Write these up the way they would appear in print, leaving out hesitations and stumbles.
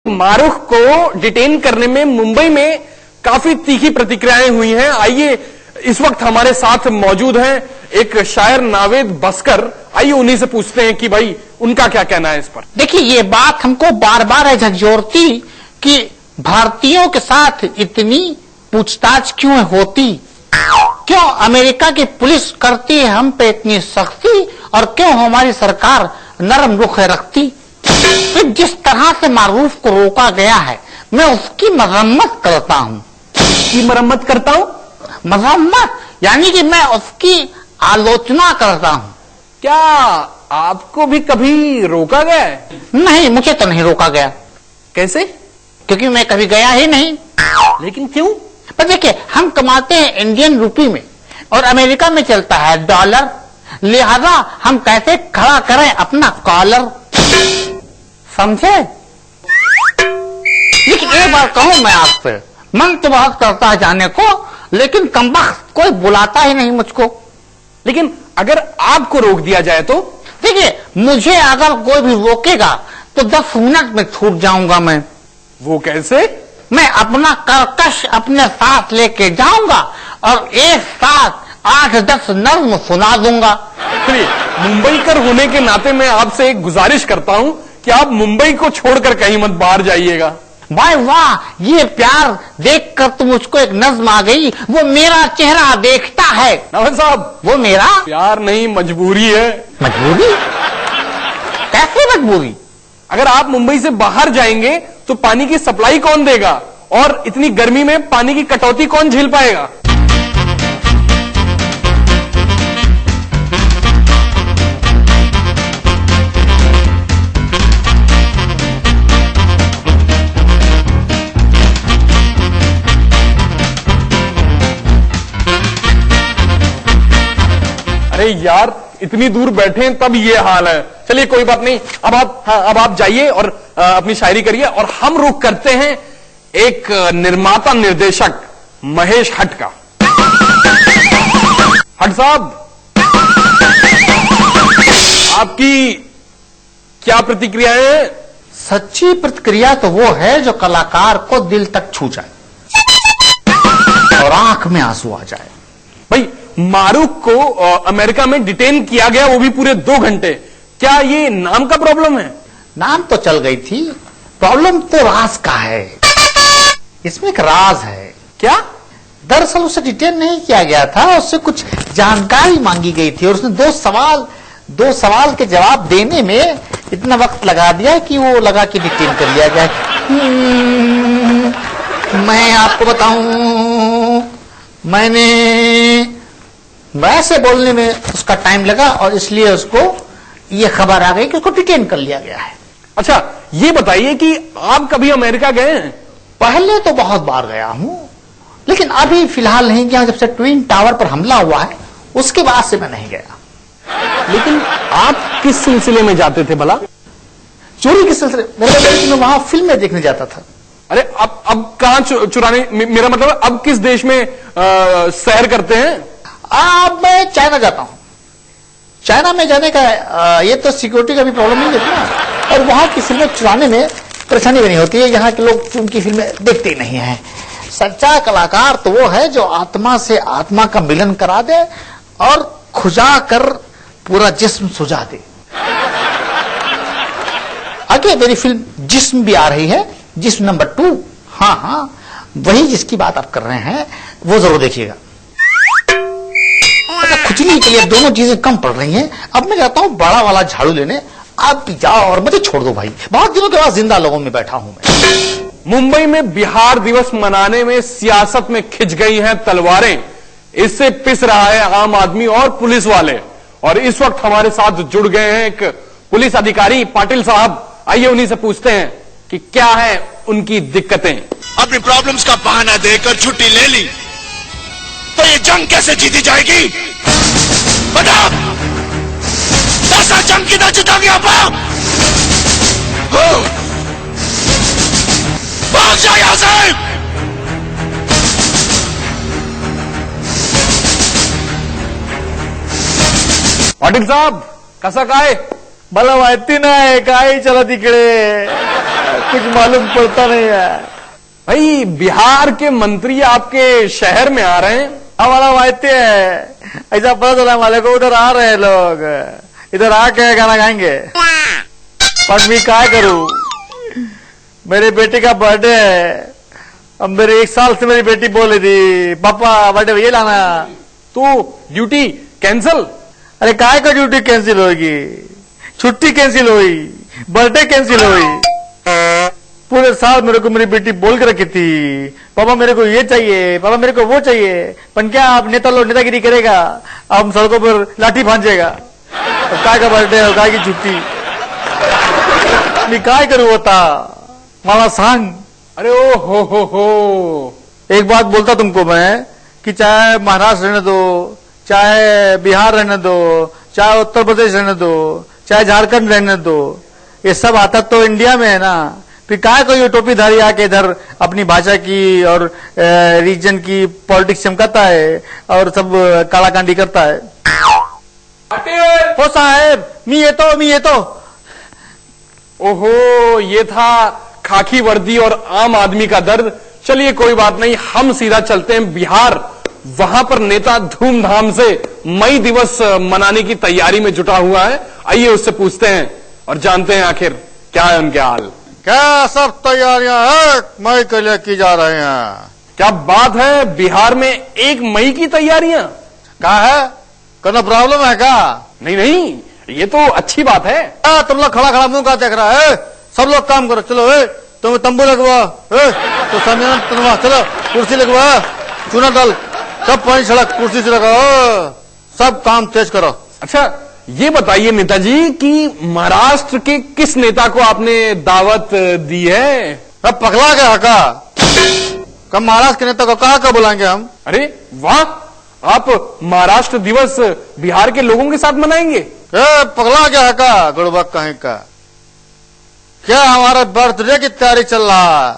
मारूख को डिटेन करने में मुंबई में काफी तीखी प्रतिक्रियाएं हुई हैं। आइए इस वक्त हमारे साथ मौजूद हैं एक शायर नावेद बस्कर। आइए उन्हीं से पूछते हैं कि भाई उनका क्या कहना है इस पर। देखिए, ये बात हमको बार बार झकझोरती कि भारतीयों के साथ इतनी पूछताछ क्यों होती, क्यों अमेरिका की पुलिस करती है हम पे इतनी सख्ती और क्यों हमारी सरकार नरम रुख रखती। फिर जिस तरह से मारूफ को रोका गया है मैं उसकी मरम्मत करता हूँ। की मरम्मत करता हूँ? मरम्मत यानी कि मैं उसकी आलोचना करता हूँ। क्या आपको भी कभी रोका गया है? नहीं, मुझे तो नहीं रोका गया। कैसे? क्योंकि मैं कभी गया ही नहीं। लेकिन क्यों? पर देखिए, हम कमाते हैं इंडियन रुपी में और अमेरिका में चलता है डॉलर, लिहाजा हम कैसे खड़ा करें अपना कॉलर, समझे? लेकिन एक बार कहूं मैं आपसे, मन तो बहुत करता है जाने को, लेकिन कमबख्त कोई बुलाता ही नहीं मुझको। लेकिन अगर आपको रोक दिया जाए तो? देखिए, मुझे अगर कोई भी रोकेगा तो 10 मिनट में छूट जाऊंगा मैं। वो कैसे? मैं अपना कर्कश अपने साथ लेके जाऊंगा और एक साथ 8-10 नज्म सुना दूंगा। चलिए, मुंबईकर होने के नाते मैं आपसे एक गुजारिश करता हूं कि आप मुंबई को छोड़कर कहीं मत बाहर जाइएगा। भाई वाह, ये प्यार देखकर तो मुझको एक नज्म आ गई। वो मेरा चेहरा देखता है। नवाज साहब, वो मेरा प्यार नहीं मजबूरी है। मजबूरी? कैसे मजबूरी? अगर आप मुंबई से बाहर जाएंगे तो पानी की सप्लाई कौन देगा और इतनी गर्मी में पानी की कटौती कौन झेल पाएगा? अरे यार, इतनी दूर बैठे हैं तब ये हाल है। चलिए कोई बात नहीं, अब आप जाइए और अपनी शायरी करिए और हम रुख करते हैं एक निर्माता निर्देशक महेश हट का। हट साहब, आपकी क्या प्रतिक्रिया है? सच्ची प्रतिक्रिया तो वो है जो कलाकार को दिल तक छू जाए और आंख में आंसू आ जाए। भाई, मारूख को अमेरिका में डिटेन किया गया, वो भी पूरे 2 घंटे। क्या ये नाम का प्रॉब्लम है? नाम तो चल गई थी, प्रॉब्लम तो राज का है। इसमें एक राज है। क्या? दरअसल उसे डिटेन नहीं किया गया था, उससे कुछ जानकारी मांगी गई थी और उसने दो सवाल के जवाब देने में इतना वक्त लगा दिया कि वो लगा कि डिटेन कर लिया जाए। मैं आपको बताऊं, मैंने वैसे बोलने में उसका टाइम लगा और इसलिए उसको ये खबर आ गई कि उसको डिटेन कर लिया गया है। अच्छा, ये बताइए कि आप कभी अमेरिका गए हैं? पहले तो बहुत बार गया हूं, लेकिन अभी फिलहाल नहीं गया। जब से ट्विन टावर पर हमला हुआ है उसके बाद से मैं नहीं गया। लेकिन आप किस सिलसिले में जाते थे भला? चोरी के सिलसिले में वहां फिल्में देखने जाता था। अरे अब कहां चुराने? मेरा मतलब अब किस देश में सैर करते हैं? अब मैं चाइना जाता हूं। चाइना में जाने का ये तो सिक्योरिटी का भी प्रॉब्लम नहीं है ना, और वहां की फिल्में चुराने में परेशानी भी नहीं होती है। यहाँ के लोग उनकी फिल्में देखते ही नहीं है। सच्चा कलाकार तो वो है जो आत्मा से आत्मा का मिलन करा दे और खुजा कर पूरा जिस्म सुझा दे। आगे मेरी फिल्म जिस्म भी आ रही है, जिस्म नंबर 2। हाँ, वही जिसकी बात आप कर रहे हैं, वो जरूर देखिएगा। खुजली के लिए दोनों चीजें कम पड़ रही हैं। अब मैं जाता हूं बड़ा वाला झाड़ू लेने, आप भी जाओ और मुझे छोड़ दो भाई। बहुत दिनों के बाद जिंदा लोगों में बैठा हूं मैं। मुंबई में बिहार दिवस मनाने में सियासत में खिंच गई हैं तलवारें। इससे पिस रहा है आम आदमी और पुलिस वाले। और इस वक्त हमारे साथ जुड़ गए हैं एक पुलिस अधिकारी पाटिल साहब। आइए उन्हीं से पूछते हैं कि क्या है उनकी दिक्कतें। अपनी प्रॉब्लम्स का बहाना देकर छुट्टी ले ली तो ये जंग कैसे जीती जाएगी? बता, 10 साल जंग की ना जीतोगे आप। भाग जाओ यहां से। पाटिल साहब, कसं काय? मला माहिती नाही, काय चला तिकडे. कुछ मालूम पड़ता नहीं है। भाई बिहार के मंत्री आपके शहर में आ रहे हैं। हमारा वायते है, ऐसा पता चला हमारे को उधर आ रहे हैं लोग, इधर आके गाना गाएंगे। पर मैं क्या करूं, मेरी बेटी का बर्थडे है। अब मेरे 1 साल से मेरी बेटी बोली थी पापा बर्थडे ये लाना, तो ड्यूटी कैंसिल। अरे काय का ड्यूटी कैंसिल होगी, छुट्टी कैंसिल हुई, बर्थडे कैंसिल हुई। पूरे साल मेरे को मेरी बेटी बोल के रखी थी पापा मेरे को ये चाहिए, पापा मेरे को वो चाहिए। पर क्या आप नेता लोग नेतागिरी करेगा, आप सड़कों पर लाठी भांजेगा। काय का बर्थडे और काय की छुट्टी, मैं काय करूं होता माला सांग। अरे ओ हो एक बात बोलता तुमको मैं कि चाहे महाराष्ट्र रहने दो, चाहे बिहार रहने दो, चाहे उत्तर प्रदेश रहने दो, चाहे झारखंड रहने दो, ये सब आता तो इंडिया में है ना। फिर काय को ये टोपीधारी आके इधर अपनी भाषा की और रीजन की पॉलिटिक्स चमकाता है और सब कालाकांडी करता है। हो साहब मी ये तो ओहो, ये था खाकी वर्दी और आम आदमी का दर्द। चलिए कोई बात नहीं, हम सीधा चलते हैं बिहार। वहां पर नेता धूमधाम से मई दिवस मनाने की तैयारी में जुटा हुआ है। आइए उससे पूछते हैं और जानते हैं आखिर क्या है उनके हाल। क्या सब तैयारियां है मई के लिए की जा रही हैं? क्या बात है, बिहार में 1 मई की तैयारियां? क्या है, कोई प्रॉब्लम है क्या? नहीं, ये तो अच्छी बात है। तुम लोग खड़ा खड़ा मुंह का देख रहा है, सब लोग काम करो। चलो तुम तंबू लगवा, तो सामने तनवा, चलो कुर्सी लगवा, चूना डाल, सब पानी सड़क कुर्सी से लगाओ, सब काम तेज करो। अच्छा ये बताइए नेताजी कि महाराष्ट्र के किस नेता को आपने दावत दी है? अब पगला गया का, कब महाराष्ट्र के नेता को कहा बुलाएंगे हम? अरे वाह, आप महाराष्ट्र दिवस बिहार के लोगों के साथ मनाएंगे? पगला गया का गुड़बक कहीं का, क्या हमारे बर्थडे की तैयारी चल रहा है?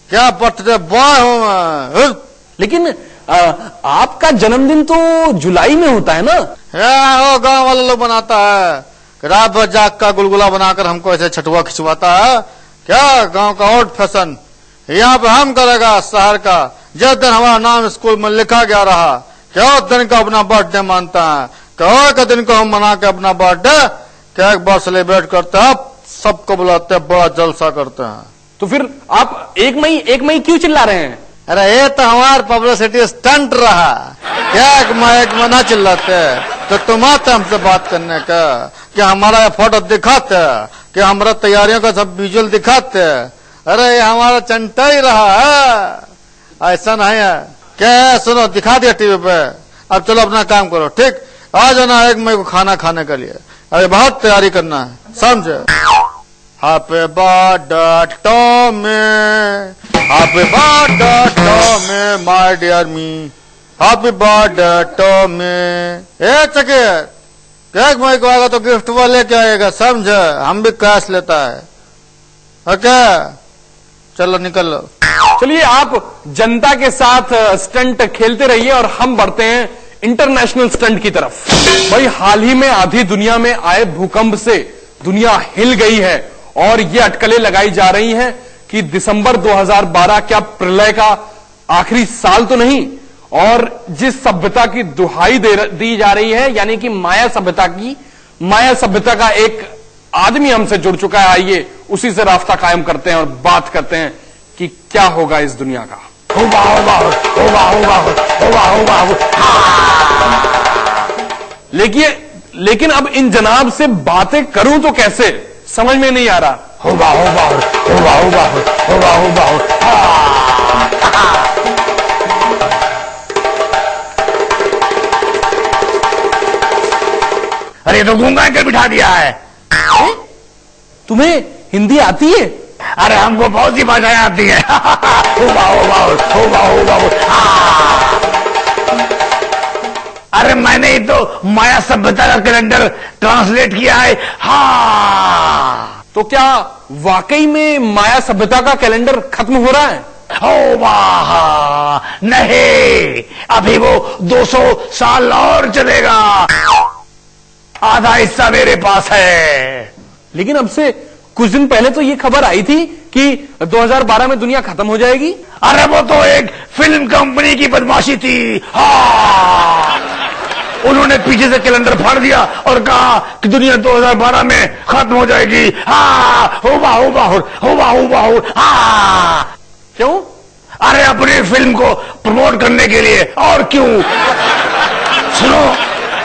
क्या बर्थडे बॉय हूं मैं? लेकिन आपका जन्मदिन तो जुलाई में होता है ना? वो गांव वाले लोग बनाता है, रात भर जाग का गुलगुला बनाकर हमको ऐसे छठुआ खिंचवाता है। क्या गांव का ओल्ड फैशन यहाँ पे हम करेगा शहर का। जिस दिन हमारा नाम स्कूल में लिखा गया रहा, क्या दिन का अपना बर्थडे मानता है, क्या का दिन को हम मना के अपना बर्थडे क्या एक बार सेलिब्रेट करते हैं, सबको बुलाते हैं, बड़ा जलसा करते हैं। तो फिर आप 1 मई क्यों चिल्ला रहे हैं? अरे ये तो हमारा पब्लिसिटी स्टंट रहा, क्या एक मना चिल्लाते, तो तुम आते हमसे बात करने का, कि हमारा ये फोटो दिखाते, कि हमारा तैयारियों का सब विजुअल दिखाते। अरे ये हमारा चंटा ही रहा है, ऐसा नहीं है। क्या है, सुनो दिखा दिया टीवी पे, अब चलो अपना काम करो, ठीक? आ जाना 1 मई को खाना खाने के लिए, अरे बहुत तैयारी करना है, समझे? Happy birthday to me, happy birthday to me my dear me, happy birthday to me. ए चकित, 1 मई को आएगा तो गिफ्ट वो लेके आएगा, समझे? हम भी कैश लेता है। ओके चलो निकल लो। चलिए आप जनता के साथ स्टंट खेलते रहिए और हम बढ़ते हैं इंटरनेशनल स्टंट की तरफ। भाई हाल ही में आधी दुनिया में आए भूकंप से दुनिया हिल गई है और ये अटकलें लगाई जा रही हैं कि दिसंबर 2012 क्या प्रलय का आखिरी साल तो नहीं। और जिस सभ्यता की दुहाई दी जा रही है, यानी कि माया सभ्यता का एक आदमी हमसे जुड़ चुका है। आइए उसी से रास्ता कायम करते हैं और बात करते हैं कि क्या होगा इस दुनिया का। लेकिन अब इन जनाब से बातें करूं तो कैसे, समझ में नहीं आ रहा। अरे तो गूंगा कर बिठा दिया है। तुम्हें हिंदी आती है? अरे हमको बहुत सी भाषाएं आती है। अरे मैंने ही तो माया सभ्यता का कैलेंडर ट्रांसलेट किया है। हाँ तो क्या वाकई में माया सभ्यता का कैलेंडर खत्म हो रहा है? ओ वाह नहीं, अभी वो 200 साल और चलेगा। आधा हिस्सा मेरे पास है। लेकिन अब से कुछ दिन पहले तो ये खबर आई थी कि 2012 में दुनिया खत्म हो जाएगी। अरे वो तो एक फिल्म कंपनी की बदमाशी थी। हाँ, उन्होंने पीछे से कैलेंडर फाड़ दिया और कहा कि दुनिया 2012 में खत्म हो जाएगी। हाँ, हो हाँ। क्यों? अरे अपनी फिल्म को प्रमोट करने के लिए, और क्यों। सुनो,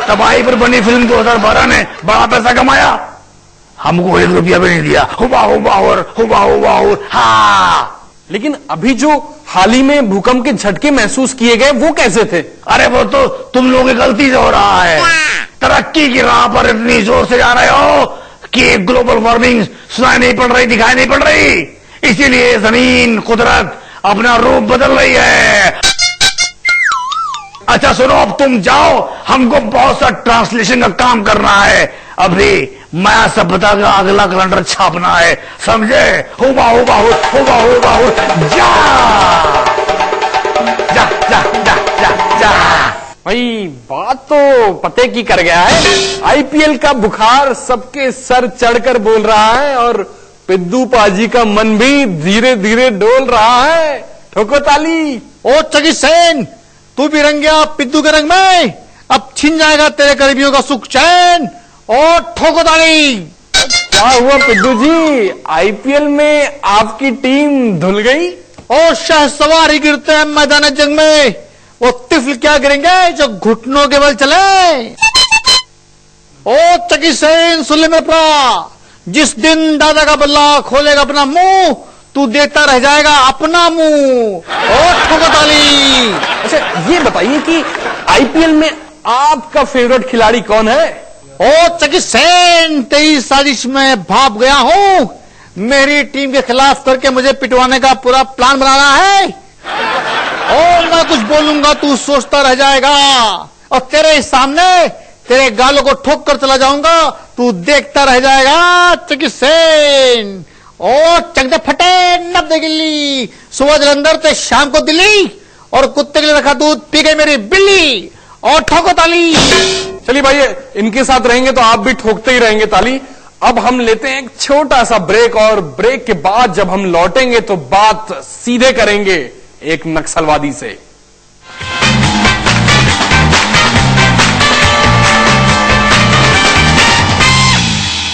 तबाही पर बनी फिल्म 2012 ने बड़ा पैसा कमाया, हमको 1 रुपया भी नहीं दिया। हुआ हाँ। लेकिन अभी जो हाल ही में भूकंप के झटके महसूस किए गए वो कैसे थे? अरे वो तो तुम लोगों की गलती से हो रहा है। तरक्की की राह पर इतनी जोर से जा रहे हो कि ग्लोबल वार्मिंग सुनाई नहीं पड़ रही, दिखाई नहीं पड़ रही। इसीलिए जमीन कुदरत अपना रूप बदल रही है। अच्छा सुनो, अब तुम जाओ, हमको बहुत सा ट्रांसलेशन का काम करना है। अभी माया सभ्यता का अगला कैलेंडर छापना है, समझे। हुआ जा जा जा जा जा जा। भाई बात तो पते की कर गया है। आईपीएल का बुखार सबके सर चढ़कर बोल रहा है और पिद्दू पाजी का मन भी धीरे धीरे डोल रहा है। ठोको ताली। ओ चकी सेन, तू भी रंग गया पिद्दू के रंग में। अब छिन जाएगा तेरे करीबियों का सुख चैन। और ठोको ताली। क्या हुआ पिद्दू जी, आईपीएल में आपकी टीम धुल गई? और शहसवार ही गिरते हैं मैदान जंग में, वो तिफल क्या गिरेंगे जो घुटनों के बल चले। ओ चकी सेन, सुन ले मेरा प्रा, जिस दिन दादा का बल्ला खोलेगा अपना मुंह, तू देखता रह जाएगा अपना मुंह। और ठोको ताली। अच्छा ये बताइए कि आईपीएल में आपका फेवरेट खिलाड़ी कौन है? ओ चकी सेन, तेरी साजिश में भाप गया हूं। मेरी टीम के खिलाफ करके मुझे पिटवाने का पूरा प्लान बनाना है। और मैं कुछ बोलूंगा तू सोचता रह जाएगा, और तेरे सामने तेरे गालों को ठोक कर चला जाऊंगा, तू देखता रह जाएगा चकी सेन। और चकदे फटे नब्दे गिल्ली, सुबह जलंधर से शाम को दिल्ली, और कुत्ते के लिए रखा दूध पी गई मेरी बिल्ली। और ठोको ताली। चलिए भाई, इनके साथ रहेंगे तो आप भी ठोकते ही रहेंगे ताली। अब हम लेते हैं एक छोटा सा ब्रेक, और ब्रेक के बाद जब हम लौटेंगे तो बात सीधे करेंगे एक नक्सलवादी से।